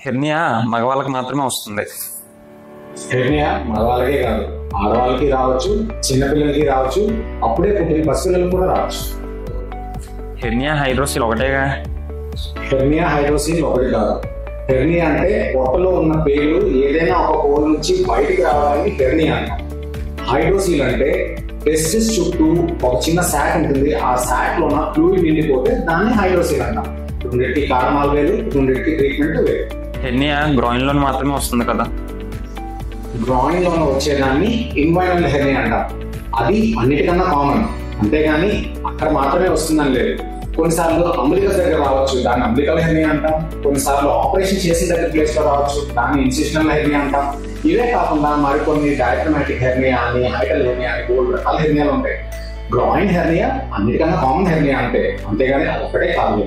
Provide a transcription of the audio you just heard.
Hernia మగవాళ్ళకి మాత్రమే వస్తుంది. హెర్నియా మగవాళ్ళకే కాదు, ఆడవాళ్ళకి రావచ్చు, చిన్నపిల్లలకి రావచ్చు, అప్పుడే పుట్టిన పసిపిల్లలకు కూడా రావచ్చు. హెర్నియా హైడ్రోసిల్ ఒకటేగా? హెర్నియా హైడ్రోసిల్ ఒకటి కాదు. హెర్నియా అంటే పొట్టలో ఉన్న పేలు ఏదైనా ఒక హోల్ నుంచి బయటికి రావడానికి హెర్నియా అంటాం. హైడ్రోసిల్ అంటే టెస్టిస్ చుట్టూ ఒక చిన్న శాక్ ఉంటుంది, ఆ శాక్ లో ఉన్న ఫ్లూయిడ్ నిండిపోతే దాన్ని హైడ్రోసిల్ అంటాం. రెండింటికి కారణాలు వేరు, రెండింటికి ట్రీట్మెంట్ వేరు. హెర్నియా గ్రాయిన్ లో మాత్రమే వస్తుంది కదా? గ్రాయిన్ లోనే వచ్చేదాన్ని ఇన్వైనల్ హెర్నియా అంటాం. అది అన్నిటికన్నా కామన్, అంతేగాని అక్కడ మాత్రమే వస్తుందని లేదు. కొన్నిసార్లు అంబ్లికస్ దగ్గర రావచ్చు, దాన్ని అంబ్లికల్ హెర్నియా అంటాం. కొన్నిసార్లు ఆపరేషన్ చేసిన దగ్గర ప్లేస్ లో రావచ్చు, దాన్ని ఇన్సిషనల్ హెర్నియా అంటాం. ఇవే కాకుండా మరికొన్ని డయాఫ్రమాటిక్ హెర్నియా అని, హైటల్ హెర్నియా అని, బోల్డ్ రకాల హెర్నియాలు ఉంటాయి. గ్రాయిన్ హెర్నియా అన్నిటికన్నా కామన్ హెర్నియా అంటే, అంతేగాని అది ఒకటే కాదు.